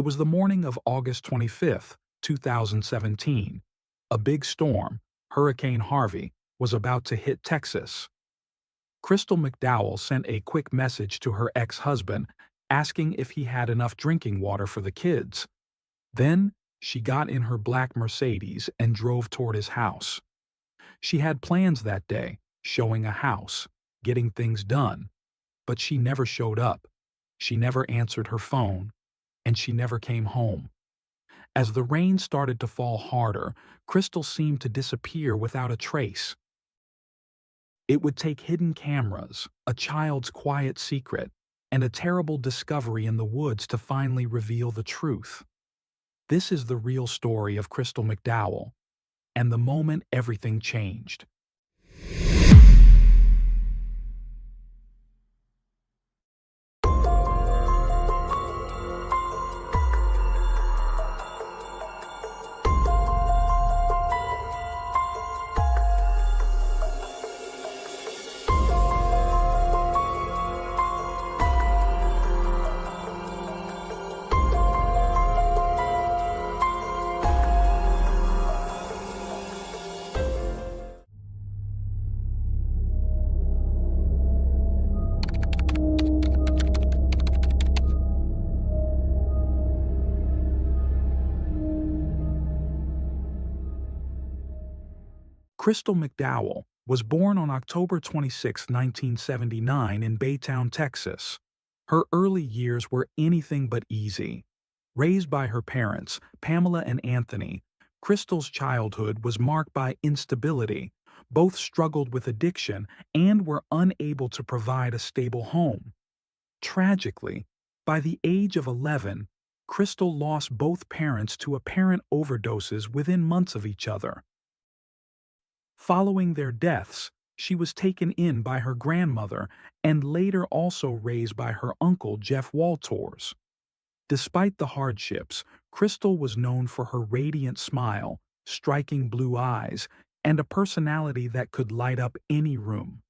It was the morning of August 25th, 2017. A big storm, Hurricane Harvey, was about to hit Texas. Crystal McDowell sent a quick message to her ex-husband asking if he had enough drinking water for the kids. Then, she got in her black Mercedes and drove toward his house. She had plans that day, showing a house, getting things done, but she never showed up. She never answered her phone, and she never came home. As the rain started to fall harder, Crystal seemed to disappear without a trace. It would take hidden cameras, a child's quiet secret, and a terrible discovery in the woods to finally reveal the truth. This is the real story of Crystal McDowell, and the moment everything changed. Crystal McDowell was born on October 26, 1979 in Baytown, Texas. Her early years were anything but easy. Raised by her parents, Pamela and Anthony, Crystal's childhood was marked by instability. Both struggled with addiction and were unable to provide a stable home. Tragically, by the age of 11, Crystal lost both parents to apparent overdoses within months of each other. Following their deaths, she was taken in by her grandmother and later also raised by her uncle Jeff Walters. Despite the hardships, Crystal was known for her radiant smile, striking blue eyes, and a personality that could light up any room.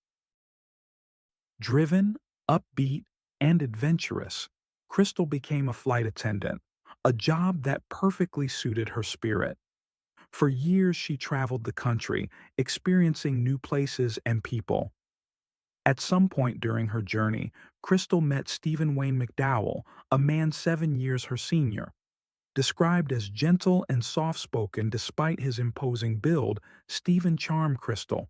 Driven, upbeat, and adventurous, Crystal became a flight attendant, a job that perfectly suited her spirit. For years she traveled the country, experiencing new places and people. At some point during her journey, Crystal met Stephen Wayne McDowell, a man 7 years her senior. Described as gentle and soft-spoken despite his imposing build, Stephen charmed Crystal.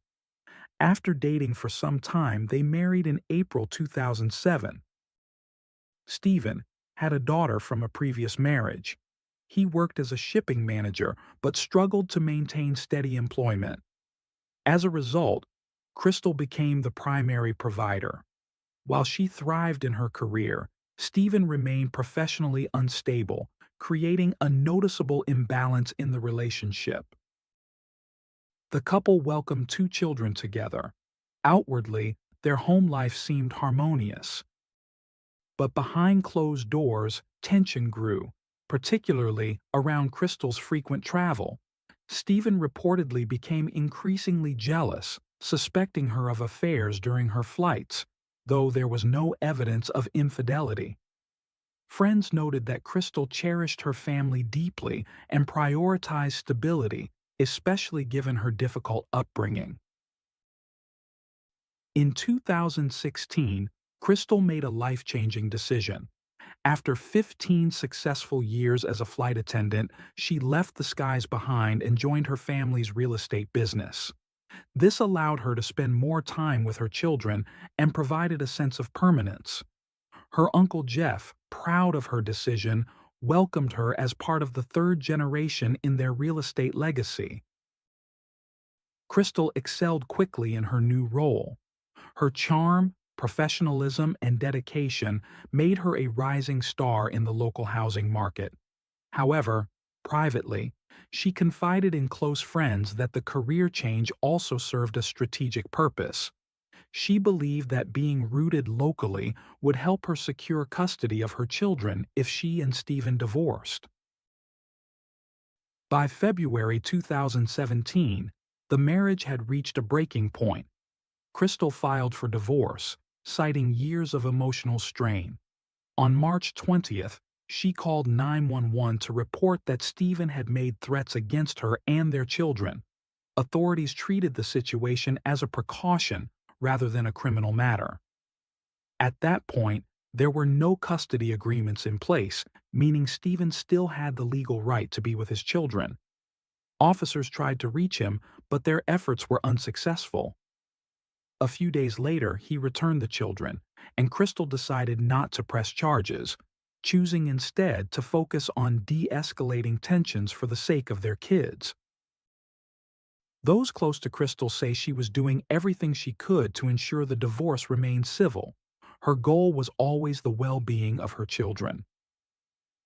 After dating for some time, they married in April 2007. Stephen had a daughter from a previous marriage. He worked as a shipping manager but struggled to maintain steady employment. As a result, Crystal became the primary provider. While she thrived in her career, Stephen remained professionally unstable, creating a noticeable imbalance in the relationship. The couple welcomed 2 children together. Outwardly, their home life seemed harmonious. But behind closed doors, tension grew, particularly around Crystal's frequent travel. Stephen reportedly became increasingly jealous, suspecting her of affairs during her flights, though there was no evidence of infidelity. Friends noted that Crystal cherished her family deeply and prioritized stability, especially given her difficult upbringing. In 2016, Crystal made a life-changing decision. After 15 successful years as a flight attendant, she left the skies behind and joined her family's real estate business. This allowed her to spend more time with her children and provided a sense of permanence. Her uncle Jeff, proud of her decision, welcomed her as part of the 3rd generation in their real estate legacy. Crystal excelled quickly in her new role. Her charm, professionalism, and dedication made her a rising star in the local housing market. However, privately, she confided in close friends that the career change also served a strategic purpose. She believed that being rooted locally would help her secure custody of her children if she and Stephen divorced. By February 2017, the marriage had reached a breaking point. Crystal filed for divorce, citing years of emotional strain. On March 20th, she called 911 to report that Stephen had made threats against her and their children. Authorities treated the situation as a precaution rather than a criminal matter. At that point, there were no custody agreements in place, meaning Stephen still had the legal right to be with his children. Officers tried to reach him, but their efforts were unsuccessful. A few days later, he returned the children, and Crystal decided not to press charges, choosing instead to focus on de-escalating tensions for the sake of their kids. Those close to Crystal say she was doing everything she could to ensure the divorce remained civil. Her goal was always the well-being of her children.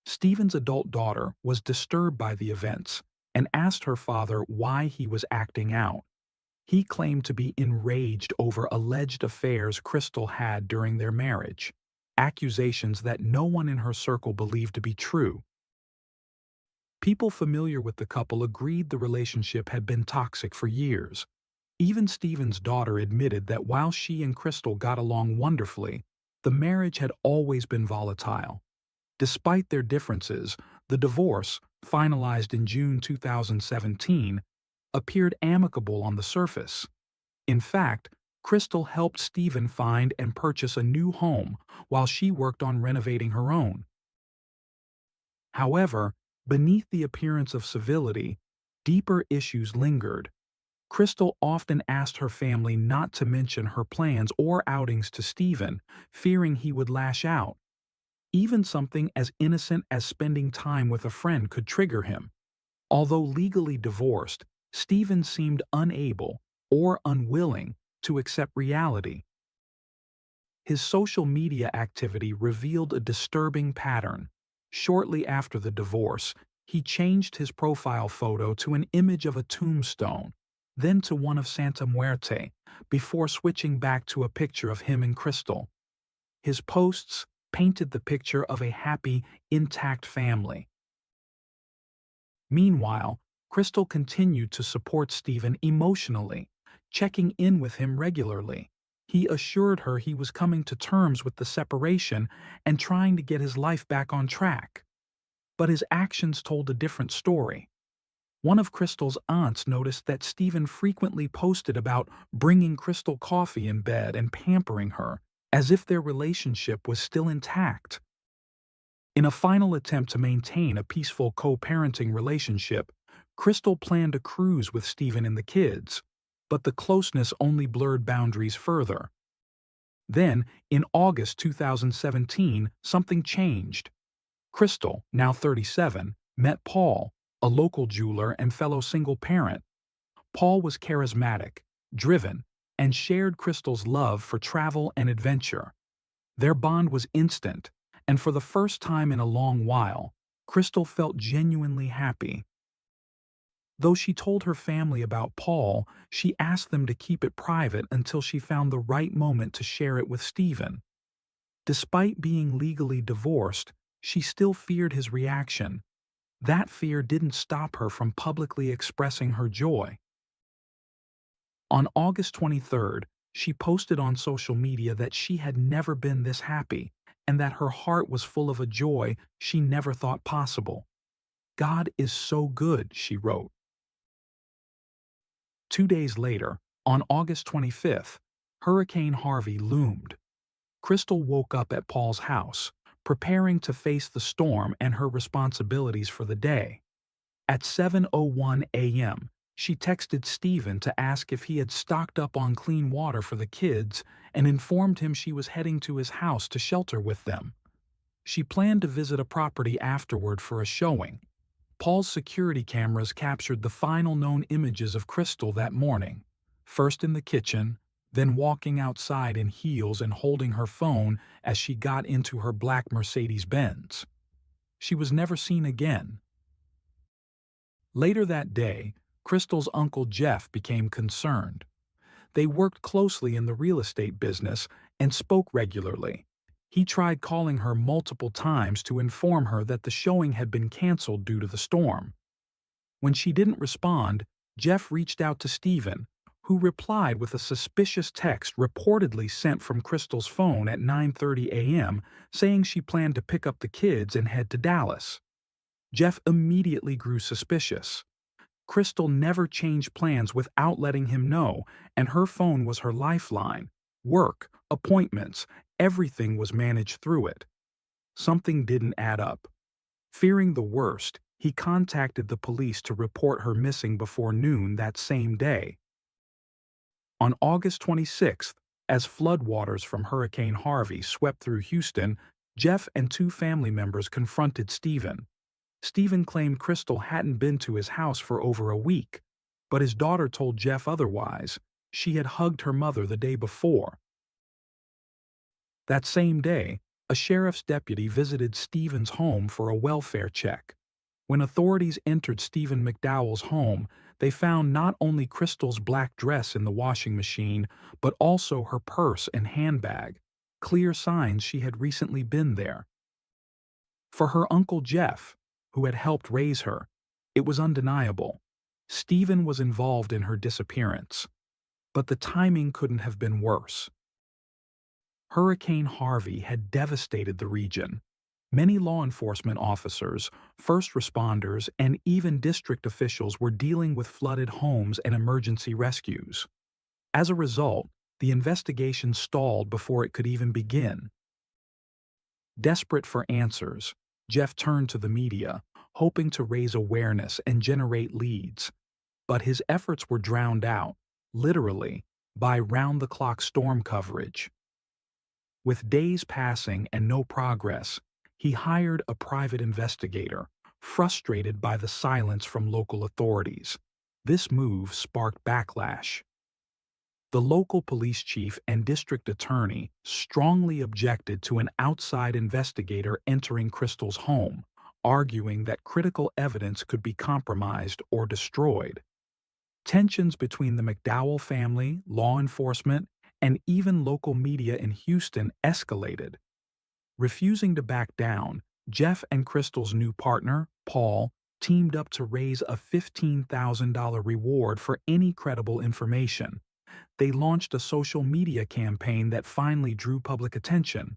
Stephen's adult daughter was disturbed by the events and asked her father why he was acting out. He claimed to be enraged over alleged affairs Crystal had during their marriage, accusations that no one in her circle believed to be true. People familiar with the couple agreed the relationship had been toxic for years. Even Stephen's daughter admitted that while she and Crystal got along wonderfully, the marriage had always been volatile. Despite their differences, the divorce, finalized in June 2017, appeared amicable on the surface. In fact, Crystal helped Stephen find and purchase a new home while she worked on renovating her own. However, beneath the appearance of civility, deeper issues lingered. Crystal often asked her family not to mention her plans or outings to Stephen, fearing he would lash out. Even something as innocent as spending time with a friend could trigger him. Although legally divorced, Stephen seemed unable or unwilling to accept reality. His social media activity revealed a disturbing pattern. Shortly after the divorce, he changed his profile photo to an image of a tombstone, then to one of Santa Muerte, before switching back to a picture of him and Crystal. His posts painted the picture of a happy, intact family. Meanwhile, Crystal continued to support Stephen emotionally, checking in with him regularly. He assured her he was coming to terms with the separation and trying to get his life back on track. But his actions told a different story. One of Crystal's aunts noticed that Stephen frequently posted about bringing Crystal coffee in bed and pampering her, as if their relationship was still intact. In a final attempt to maintain a peaceful co-parenting relationship, Crystal planned a cruise with Stephen and the kids, but the closeness only blurred boundaries further. Then, in August 2017, something changed. Crystal, now 37, met Paul, a local jeweler and fellow single parent. Paul was charismatic, driven, and shared Crystal's love for travel and adventure. Their bond was instant, and for the first time in a long while, Crystal felt genuinely happy. Though she told her family about Paul, she asked them to keep it private until she found the right moment to share it with Stephen. Despite being legally divorced, she still feared his reaction. That fear didn't stop her from publicly expressing her joy. On August 23rd, she posted on social media that she had never been this happy and that her heart was full of a joy she never thought possible. "God is so good," she wrote. 2 days later, on August 25th, Hurricane Harvey loomed. Crystal woke up at Paul's house, preparing to face the storm and her responsibilities for the day. At 7:01 a.m., she texted Stephen to ask if he had stocked up on clean water for the kids and informed him she was heading to his house to shelter with them. She planned to visit a property afterward for a showing. Paul's security cameras captured the final known images of Crystal that morning, first in the kitchen, then walking outside in heels and holding her phone as she got into her black Mercedes-Benz. She was never seen again. Later that day, Crystal's uncle Jeff became concerned. They worked closely in the real estate business and spoke regularly. He tried calling her multiple times to inform her that the showing had been canceled due to the storm. When she didn't respond, Jeff reached out to Stephen, who replied with a suspicious text reportedly sent from Crystal's phone at 9:30 a.m. saying she planned to pick up the kids and head to Dallas. Jeff immediately grew suspicious. Crystal never changed plans without letting him know, and her phone was her lifeline. Work, appointments, everything was managed through it. Something didn't add up. Fearing the worst, he contacted the police to report her missing before noon that same day. On August 26th, as floodwaters from Hurricane Harvey swept through Houston, Jeff and two family members confronted Stephen. Stephen claimed Crystal hadn't been to his house for over a week, but his daughter told Jeff otherwise. She had hugged her mother the day before. That same day, a sheriff's deputy visited Stephen's home for a welfare check. When authorities entered Stephen McDowell's home, they found not only Crystal's black dress in the washing machine, but also her purse and handbag, clear signs she had recently been there. For her uncle Jeff, who had helped raise her, it was undeniable. Stephen was involved in her disappearance. But the timing couldn't have been worse. Hurricane Harvey had devastated the region. Many law enforcement officers, first responders, and even district officials were dealing with flooded homes and emergency rescues. As a result, the investigation stalled before it could even begin. Desperate for answers, Jeff turned to the media, hoping to raise awareness and generate leads. But his efforts were drowned out, literally, by round-the-clock storm coverage. With days passing and no progress, he hired a private investigator, frustrated by the silence from local authorities. This move sparked backlash. The local police chief and district attorney strongly objected to an outside investigator entering Crystal's home, arguing that critical evidence could be compromised or destroyed. Tensions between the McDowell family, law enforcement, and even local media in Houston escalated. Refusing to back down, Jeff and Crystal's new partner, Paul, teamed up to raise a $15,000 reward for any credible information. They launched a social media campaign that finally drew public attention.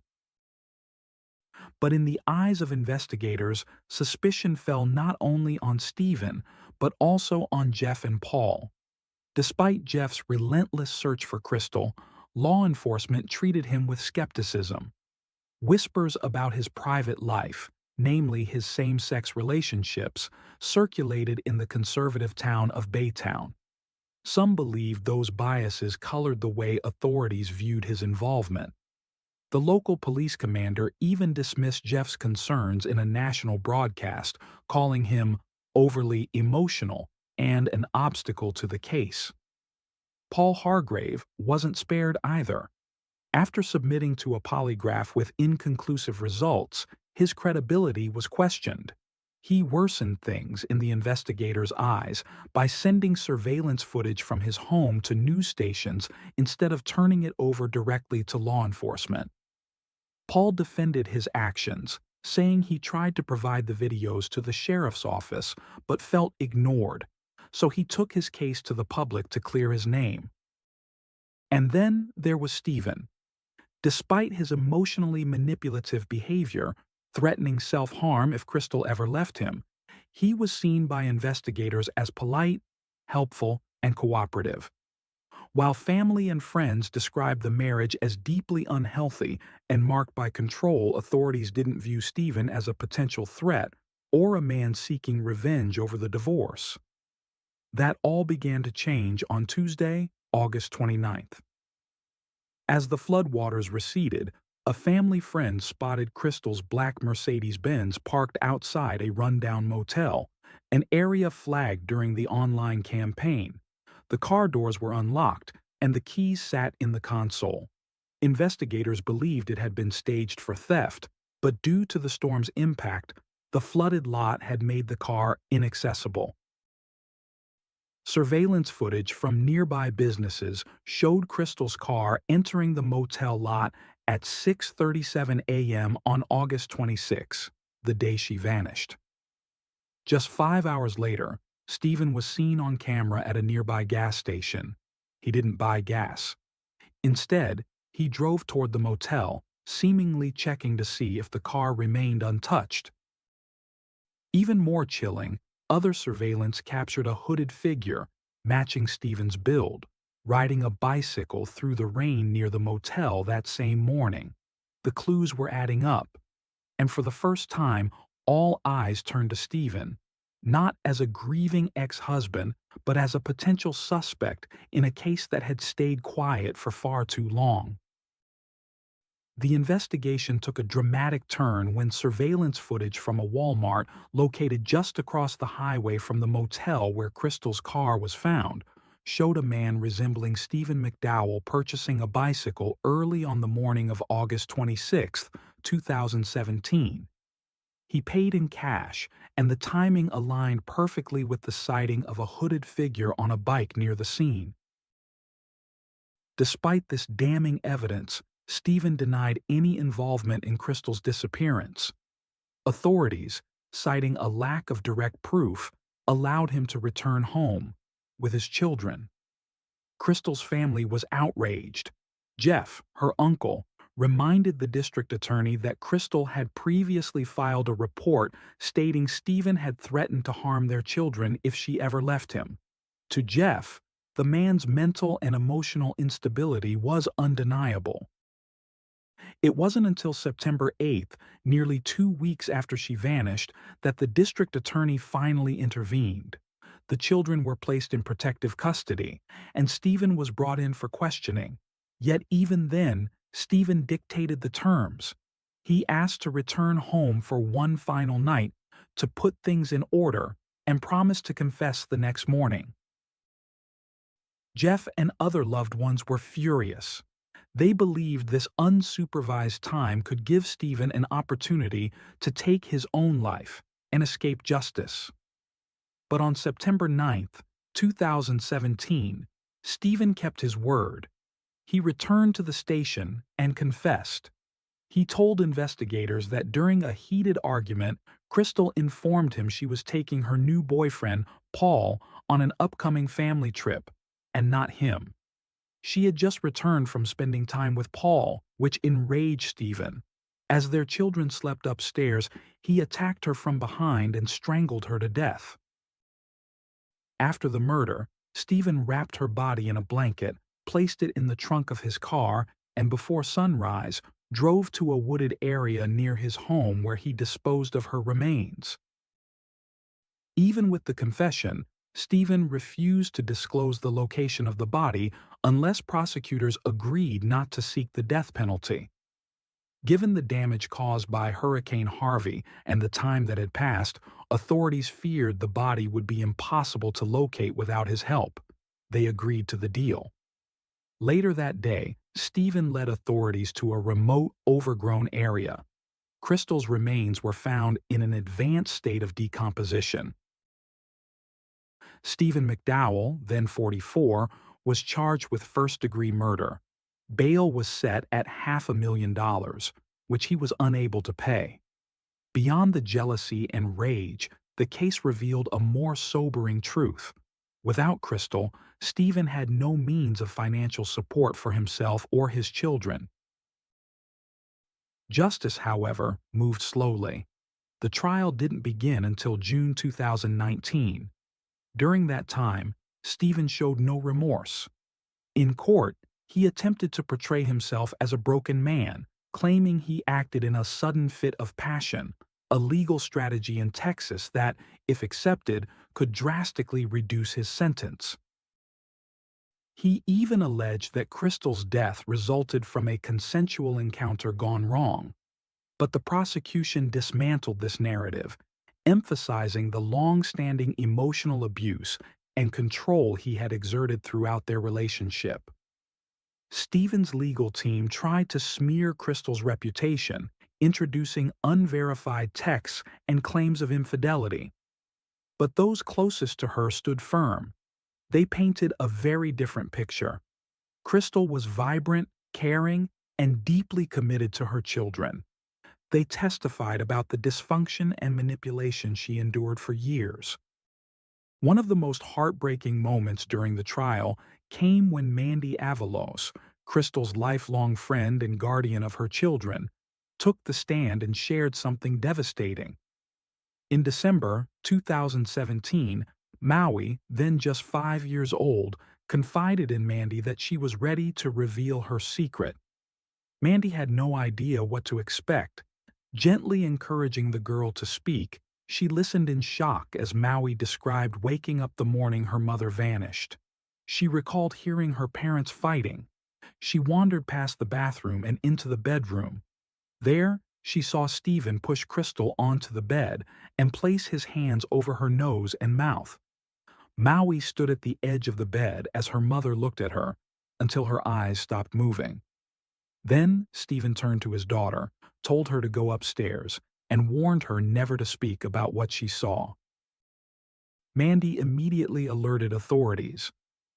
But in the eyes of investigators, suspicion fell not only on Stephen, but also on Jeff and Paul. Despite Jeff's relentless search for Crystal, law enforcement treated him with skepticism. Whispers about his private life, namely his same-sex relationships, circulated in the conservative town of Baytown. Some believed those biases colored the way authorities viewed his involvement. The local police commander even dismissed Jeff's concerns in a national broadcast, calling him overly emotional and an obstacle to the case. Paul Hargrave wasn't spared either. After submitting to a polygraph with inconclusive results, his credibility was questioned. He worsened things in the investigators' eyes by sending surveillance footage from his home to news stations instead of turning it over directly to law enforcement. Paul defended his actions, saying he tried to provide the videos to the sheriff's office but felt ignored, so he took his case to the public to clear his name. And then there was Stephen. Despite his emotionally manipulative behavior, threatening self-harm if Crystal ever left him, he was seen by investigators as polite, helpful, and cooperative. While family and friends described the marriage as deeply unhealthy and marked by control, authorities didn't view Stephen as a potential threat or a man seeking revenge over the divorce. That all began to change on Tuesday, August 29th. As the floodwaters receded, a family friend spotted Crystal's black Mercedes-Benz parked outside a rundown motel, an area flagged during the online campaign. The car doors were unlocked, and the keys sat in the console. Investigators believed it had been staged for theft, but due to the storm's impact, the flooded lot had made the car inaccessible. Surveillance footage from nearby businesses showed Crystal's car entering the motel lot at 6:37 a.m. on August 26, the day she vanished. Just 5 hours later, Stephen was seen on camera at a nearby gas station. He didn't buy gas. Instead, he drove toward the motel, seemingly checking to see if the car remained untouched. Even more chilling, other surveillance captured a hooded figure, matching Stephen's build, riding a bicycle through the rain near the motel that same morning. The clues were adding up, and for the first time, all eyes turned to Stephen, not as a grieving ex-husband, but as a potential suspect in a case that had stayed quiet for far too long. The investigation took a dramatic turn when surveillance footage from a Walmart located just across the highway from the motel where Crystal's car was found showed a man resembling Stephen McDowell purchasing a bicycle early on the morning of August 26, 2017. He paid in cash, and the timing aligned perfectly with the sighting of a hooded figure on a bike near the scene. Despite this damning evidence, Stephen denied any involvement in Crystal's disappearance. Authorities, citing a lack of direct proof, allowed him to return home with his children. Crystal's family was outraged. Jeff, her uncle, reminded the district attorney that Crystal had previously filed a report stating Stephen had threatened to harm their children if she ever left him. To Jeff, the man's mental and emotional instability was undeniable. It wasn't until September 8th, nearly 2 weeks after she vanished, that the district attorney finally intervened. The children were placed in protective custody, and Stephen was brought in for questioning. Yet even then, Stephen dictated the terms. He asked to return home for one final night, to put things in order, and promised to confess the next morning. Jeff and other loved ones were furious. They believed this unsupervised time could give Stephen an opportunity to take his own life and escape justice. But on September 9th, 2017, Stephen kept his word. He returned to the station and confessed. He told investigators that during a heated argument, Crystal informed him she was taking her new boyfriend, Paul, on an upcoming family trip, and not him. She had just returned from spending time with Paul, which enraged Stephen. As their children slept upstairs, he attacked her from behind and strangled her to death. After the murder, Stephen wrapped her body in a blanket, placed it in the trunk of his car, and before sunrise, drove to a wooded area near his home where he disposed of her remains. Even with the confession, Stephen refused to disclose the location of the body unless prosecutors agreed not to seek the death penalty. Given the damage caused by Hurricane Harvey and the time that had passed, authorities feared the body would be impossible to locate without his help. They agreed to the deal. Later that day, Stephen led authorities to a remote, overgrown area. Crystal's remains were found in an advanced state of decomposition. Stephen McDowell, then 44, was charged with first-degree murder. Bail was set at $500,000, which he was unable to pay. Beyond the jealousy and rage, the case revealed a more sobering truth. Without Crystal, Stephen had no means of financial support for himself or his children. Justice, however, moved slowly. The trial didn't begin until June 2019. During that time, Stephen showed no remorse. In court, he attempted to portray himself as a broken man, claiming he acted in a sudden fit of passion, a legal strategy in Texas that, if accepted, could drastically reduce his sentence. He even alleged that Crystal's death resulted from a consensual encounter gone wrong. But the prosecution dismantled this narrative, emphasizing the long-standing emotional abuse and control he had exerted throughout their relationship. Stephen's legal team tried to smear Crystal's reputation, introducing unverified texts and claims of infidelity. But those closest to her stood firm. They painted a very different picture. Crystal was vibrant, caring, and deeply committed to her children. They testified about the dysfunction and manipulation she endured for years. One of the most heartbreaking moments during the trial came when 𝐬𝐮𝐬𝐫𝐿𝐿, Crystal's lifelong friend and guardian of her children, took the stand and shared something devastating. In December 2017, Maui, then just 5 years old, confided in Mandy that she was ready to reveal her secret. Mandy had no idea what to expect. Gently encouraging the girl to speak, she listened in shock as Maui described waking up the morning her mother vanished. She recalled hearing her parents fighting. She wandered past the bathroom and into the bedroom. There, she saw Stephen push Crystal onto the bed and place his hands over her nose and mouth. Maui stood at the edge of the bed as her mother looked at her, until her eyes stopped moving. Then Stephen turned to his daughter, told her to go upstairs, and warned her never to speak about what she saw. Mandy immediately alerted authorities.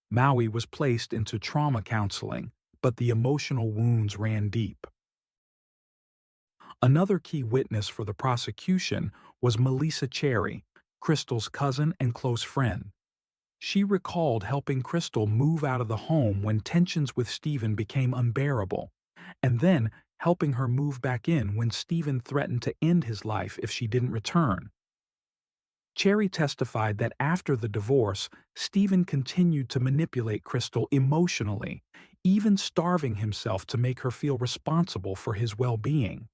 Maui was placed into trauma counseling, but the emotional wounds ran deep. Another key witness for the prosecution was Melissa Cherry, Crystal's cousin and close friend. She recalled helping Crystal move out of the home when tensions with Stephen became unbearable, and then helping her move back in when Stephen threatened to end his life if she didn't return. Cherry testified that after the divorce, Stephen continued to manipulate Crystal emotionally, even starving himself to make her feel responsible for his well-being.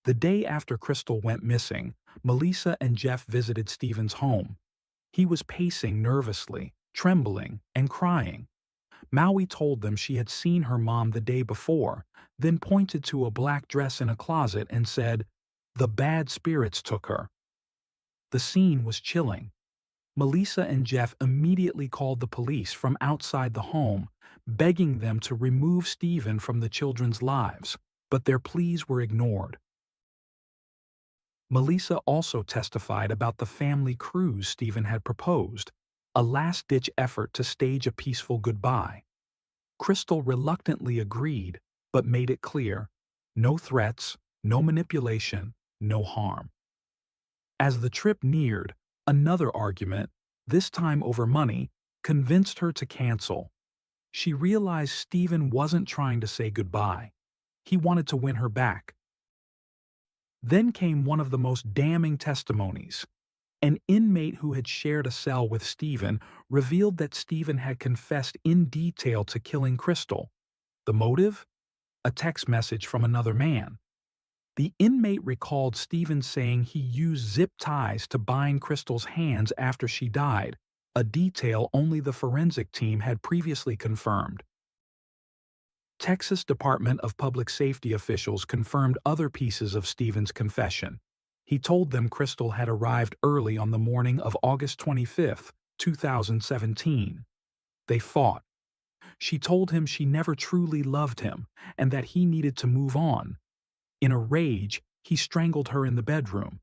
The day after Crystal went missing, Melissa and Jeff visited Stephen's home. He was pacing nervously, trembling, and crying. Maui told them she had seen her mom the day before, then pointed to a black dress in a closet and said, "The bad spirits took her." The scene was chilling. Melissa and Jeff immediately called the police from outside the home, begging them to remove Stephen from the children's lives, but their pleas were ignored. Melissa also testified about the family cruise Stephen had proposed, a last-ditch effort to stage a peaceful goodbye. Crystal reluctantly agreed, but made it clear, no threats, no manipulation, no harm. As the trip neared, another argument, this time over money, convinced her to cancel. She realized Stephen wasn't trying to say goodbye. He wanted to win her back. Then came one of the most damning testimonies. An inmate who had shared a cell with Stephen revealed that Stephen had confessed in detail to killing Crystal. The motive? A text message from another man. The inmate recalled Stephen saying he used zip ties to bind Crystal's hands after she died, a detail only the forensic team had previously confirmed. Texas Department of Public Safety officials confirmed other pieces of Stephen's confession. He told them Crystal had arrived early on the morning of August 25, 2017. They fought. She told him she never truly loved him and that he needed to move on. In a rage, he strangled her in the bedroom.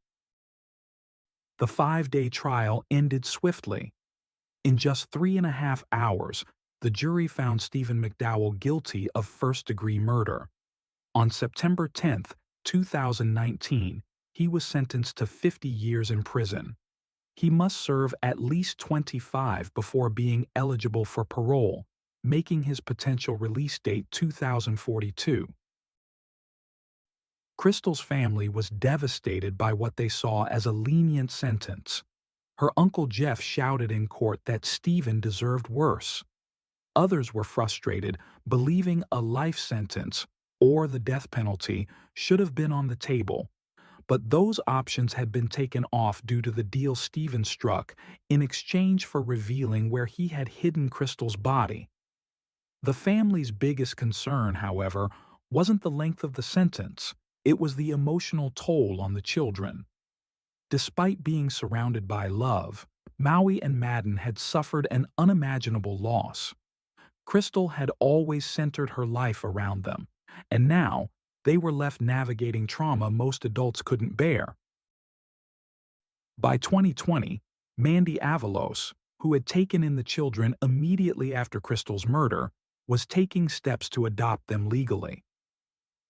The 5-day trial ended swiftly. In just 3.5 hours, the jury found Stephen McDowell guilty of first-degree murder. On September 10, 2019, he was sentenced to 50 years in prison. He must serve at least 25 before being eligible for parole, making his potential release date 2042. Crystal's family was devastated by what they saw as a lenient sentence. Her uncle Jeff shouted in court that Stephen deserved worse. Others were frustrated, believing a life sentence or the death penalty should have been on the table. But those options had been taken off due to the deal Stephen struck in exchange for revealing where he had hidden Crystal's body. The family's biggest concern, however, wasn't the length of the sentence. It was the emotional toll on the children. Despite being surrounded by love, Maui and Madden had suffered an unimaginable loss. Crystal had always centered her life around them, and now they were left navigating trauma most adults couldn't bear. By 2020, 𝐬𝐿𝐫𝐿𝐿, who had taken in the children immediately after Crystal's murder, was taking steps to adopt them legally.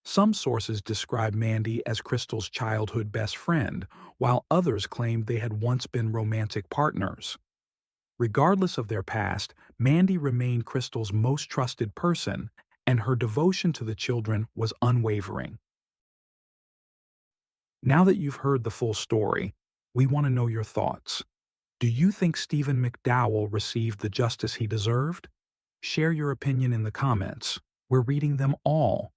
Some sources describe Mandy as Crystal's childhood best friend, while others claimed they had once been romantic partners. Regardless of their past, Mandy remained Crystal's most trusted person, and her devotion to the children was unwavering. Now that you've heard the full story, we want to know your thoughts. Do you think Stephen McDowell received the justice he deserved? Share your opinion in the comments. We're reading them all.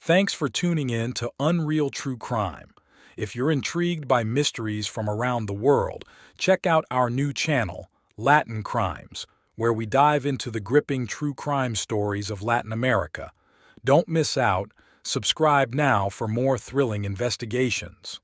Thanks for tuning in to Unreal True Crime. If you're intrigued by mysteries from around the world, check out our new channel, Latin Crimes, where we dive into the gripping true crime stories of Latin America. Don't miss out. Subscribe now for more thrilling investigations.